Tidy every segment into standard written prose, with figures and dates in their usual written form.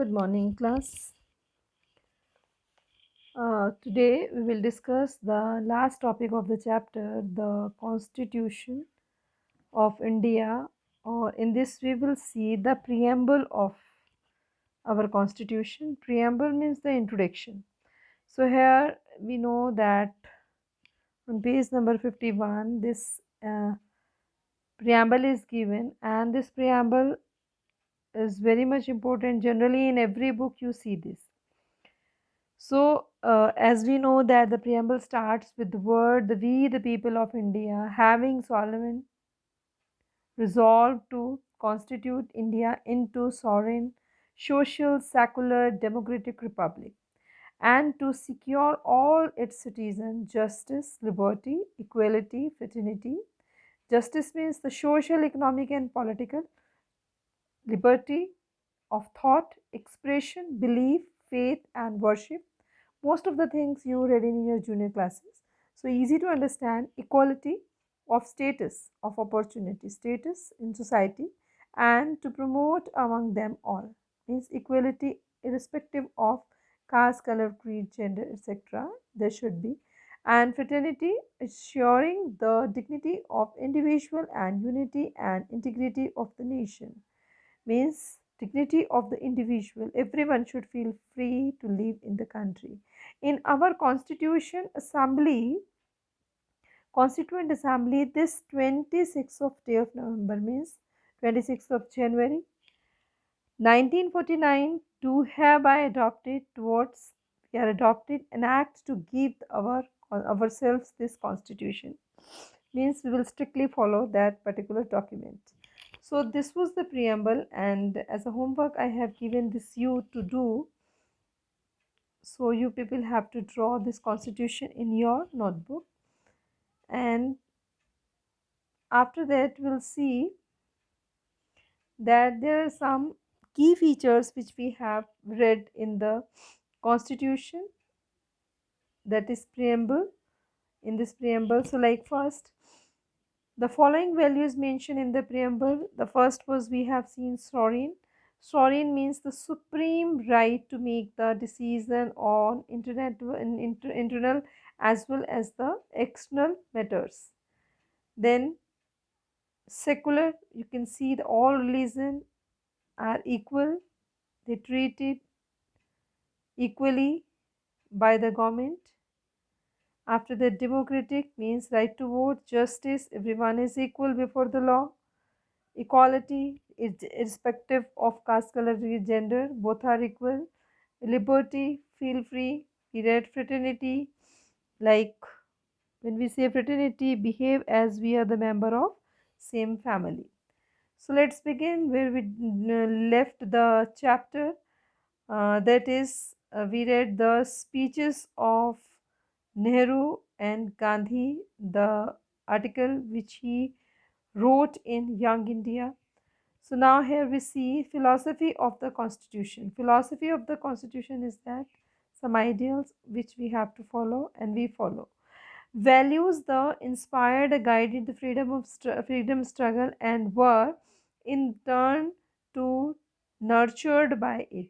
Good morning, class. Today we will discuss the last topic of the chapter, the Constitution of India. Or in this, we will see the preamble of our Constitution. Preamble means the introduction. So here we know that on page number 51, this preamble is given, and this preamble is very much important. Generally, in every book, you see this. So, as we know that the preamble starts with the word, we, the people of India, having solemn resolved to constitute India into sovereign, social, secular, democratic republic, and to secure all its citizens justice, liberty, equality, fraternity. Justice means the social, economic, and political liberty of thought, expression, belief, faith, and worship. Most of the things you read in your junior classes. So easy to understand. Equality of status, of opportunity, status in society, and to promote among them all. Means equality irrespective of caste, color, creed, gender, etc. There should be. And fraternity, assuring the dignity of individual and unity and integrity of the nation. Means dignity of the individual. Everyone should feel free to live in the country. In our constitution assembly, constituent assembly, this 26th of day of November, means 26th of January 1949, do hereby adopted towards we are adopted an act to give ourselves this constitution. Means we will strictly follow that particular document. So this was the preamble, and as a homework I have given this you to do. So you people have to draw this constitution in your notebook, and after that we'll see that there are some key features which we have read in the constitution, that is preamble. In this preamble, so like first, the following values mentioned in the preamble. The first was we have seen sovereign. Sovereign means the supreme right to make the decision on internal as well as the external matters. Then secular, you can see the all religion are equal. They treated equally by the government. After that, democratic means right to vote, justice, everyone is equal before the law. Equality is irrespective of caste, color, gender, both are equal. Liberty, feel free. Period. Fraternity, like when we say fraternity, behave as we are the member of same family. So let's begin where we left the chapter. That is, we read the speeches of Nehru and Gandhi, the article which he wrote in Young India. So now here we see philosophy of the constitution. Philosophy of the constitution is that some ideals which we have to follow and we follow. Values the inspired, guided the freedom struggle and were in turn to nurtured by it.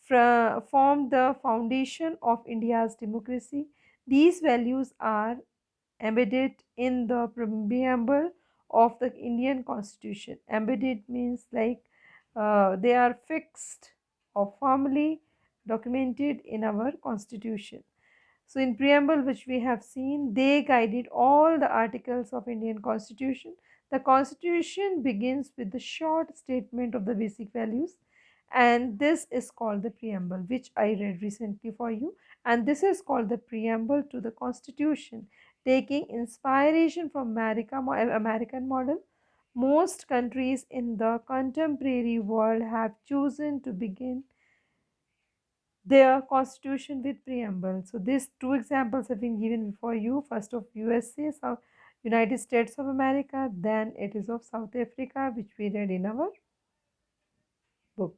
Formed the foundation of India's democracy. These values are embedded in the preamble of the Indian Constitution. Embedded means like they are fixed or firmly documented in our Constitution. So in preamble which we have seen, they guided all the articles of Indian Constitution. The Constitution begins with the short statement of the basic values, and this is called the preamble, which I read recently for you, and this is called the preamble to the Constitution. Taking inspiration from American model, most countries in the contemporary world have chosen to begin their constitution with preamble. So these two examples have been given before you. First of USA, so United States of America, then it is of South Africa, which we read in our book.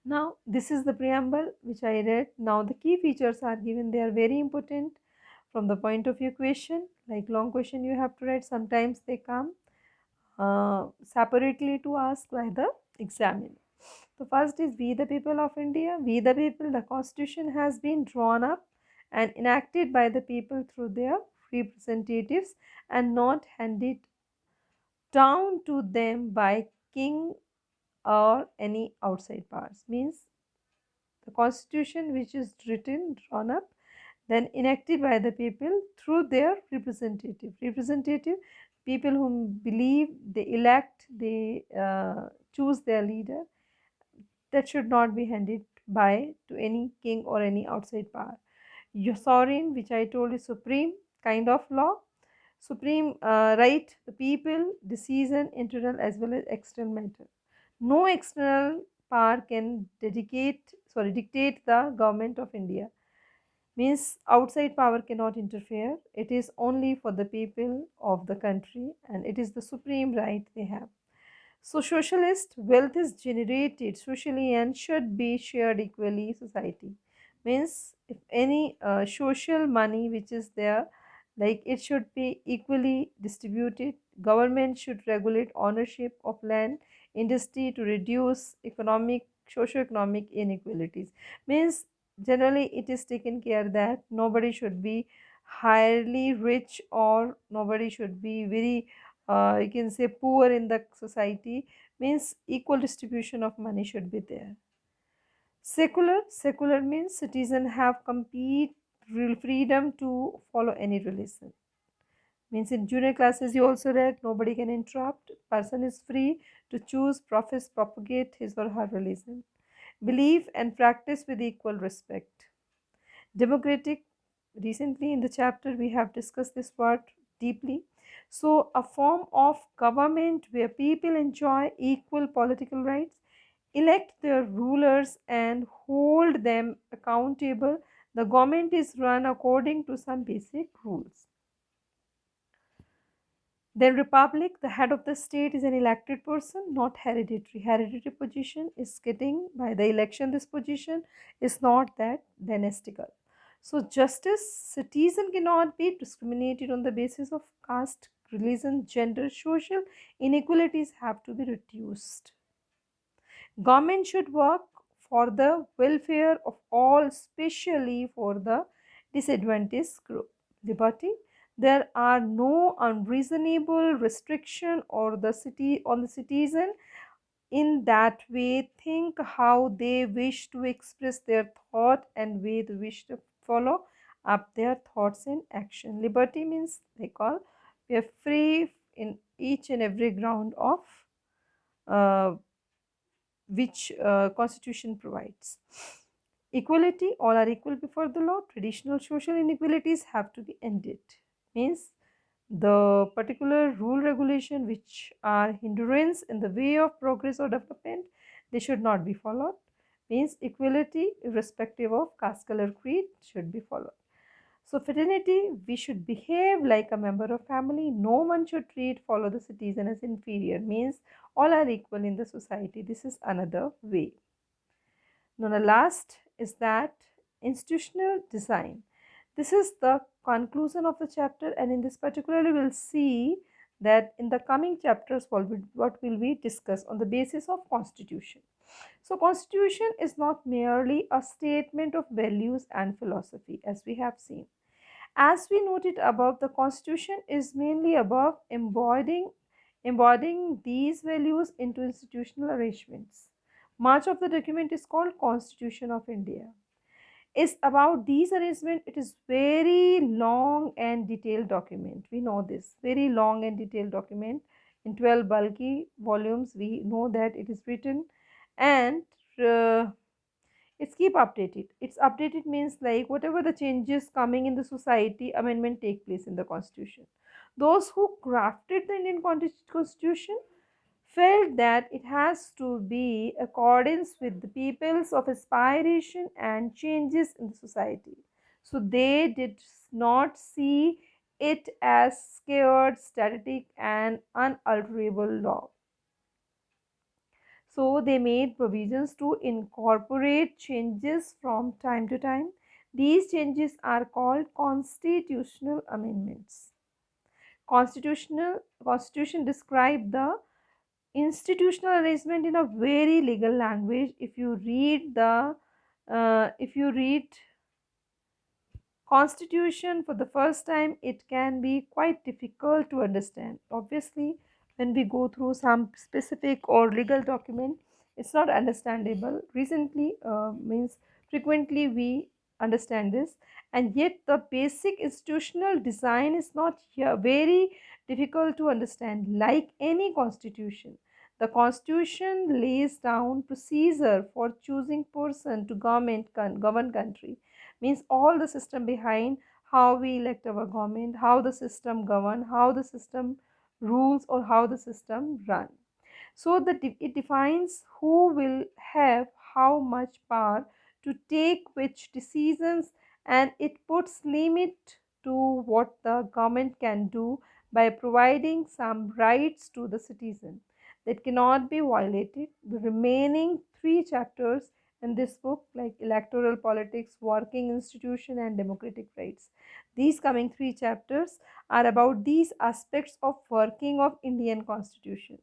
Now this is the preamble which I read. Now the key features are given. They are very important from the point of view question, like long question you have to write. Sometimes they come separately to ask by the examiner. The first is we the people of India. We the people, the constitution has been drawn up and enacted by the people through their representatives and not handed down to them by king or any outside powers. Means the constitution which is written, drawn up, then enacted by the people through their representative people whom believe they elect, they choose their leader, that should not be handed by to any king or any outside power. Your sovereign, which I told is supreme kind of law, supreme right, the people, decision, internal as well as external matter. No external power can dictate the government of India. Means outside power cannot interfere. It is only for the people of the country and it is the supreme right they have. So, socialist wealth is generated socially and should be shared equally society. Means if any social money which is there, like it should be equally distributed. Government should regulate ownership of land, industry to reduce economic, socio-economic inequalities. Means generally it is taken care that nobody should be highly rich or nobody should be very you can say poor in the society. Means equal distribution of money should be there. Secular means citizen have complete real freedom to follow any religion. Means in junior classes you also read nobody can interrupt, person is free to choose, profess, propagate his or her religion, believe and practice with equal respect. Democratic, recently in the chapter we have discussed this word deeply. So, a form of government where people enjoy equal political rights, elect their rulers, and hold them accountable. The government is run according to some basic rules. Then republic, the head of the state is an elected person, not hereditary. Hereditary position is getting by the election. This position is not that dynastical. So justice, citizen cannot be discriminated on the basis of caste, religion, gender, social inequalities have to be reduced. Government should work for the welfare of all, especially for the disadvantaged group. Liberty, there are no unreasonable restriction or the city on the citizen in that way think how they wish to express their thought and way they wish to follow up their thoughts in action. Liberty means they call we are free in each and every ground of uh, which constitution provides. Equality, all are equal before the law. Traditional social inequalities have to be ended. Means the particular rule regulation which are hindrance in the way of progress or development, they should not be followed. Means equality irrespective of caste, color, creed should be followed. So fraternity, we should behave like a member of family. No one should follow the citizen as inferior. Means all are equal in the society. This is another way. Now the last is that institutional design. This is the conclusion of the chapter, and in this particularly we'll see that in the coming chapters what will we discuss on the basis of constitution. So constitution is not merely a statement of values and philosophy as we have seen. As we noted above, the constitution is mainly about embodying these values into institutional arrangements. Much of the document is called Constitution of India. Is about these arrangements. It is very long and detailed document. We know this very long and detailed document in 12 bulky volumes. We know that it is written and it's keep updated. It's updated means like whatever the changes coming in the society, amendment take place in the constitution. Those who crafted the Indian constitution felt that it has to be accordance with the people's of aspiration and changes in the society. So they did not see it as scared, static and unalterable law. So they made provisions to incorporate changes from time to time. These changes are called constitutional amendments. Constitution describe the institutional arrangement in a very legal language. If you read constitution for the first time, it can be quite difficult to understand. Obviously, when we go through some specific or legal document, it's not understandable. Recently means frequently we understand this, and yet the basic institutional design is not here very difficult to understand. Like any constitution, the constitution lays down procedure for choosing person to govern country, means all the system behind how we elect our government, how the system govern, how the system rules, or how the system run. So that it defines who will have how much power to take which decisions, and it puts limit to what the government can do by providing some rights to the citizen that cannot be violated. The remaining three chapters in this book, like electoral politics, working institution, and democratic rights, these coming three chapters are about these aspects of working of Indian constitution.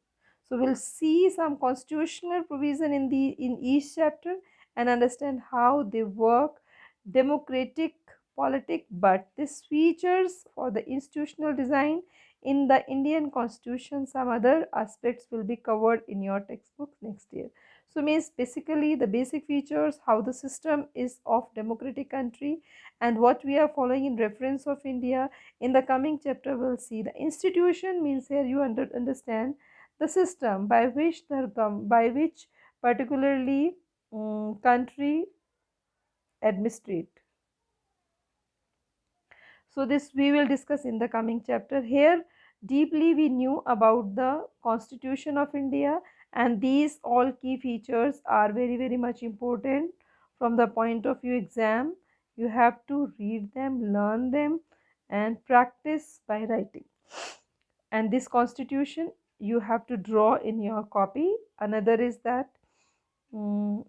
So we'll see some constitutional provision in each chapter and understand how they work, democratic politic. But these features for the institutional design in the Indian constitution, some other aspects will be covered in your textbook next year. So means basically the basic features, how the system is of democratic country, and what we are following in reference of India. In the coming chapter we'll see the institution, means here you understand the system by which particularly country administrate. So this we will discuss in the coming chapter. Here deeply we knew about the constitution of India, and these all key features are very much important from the point of view exam. You have to read them, learn them, and practice by writing. And this constitution you have to draw in your copy. Another is that mm,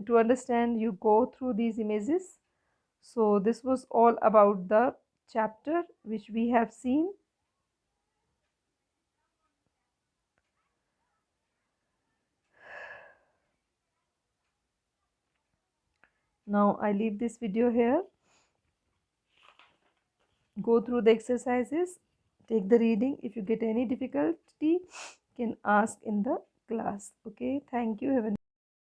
to understand, you go through these images. So this was all about the chapter which we have seen. Now I leave this video here. Go through the exercises, take the reading. If you get any difficulty, you can ask in the class. Okay, thank you. Have a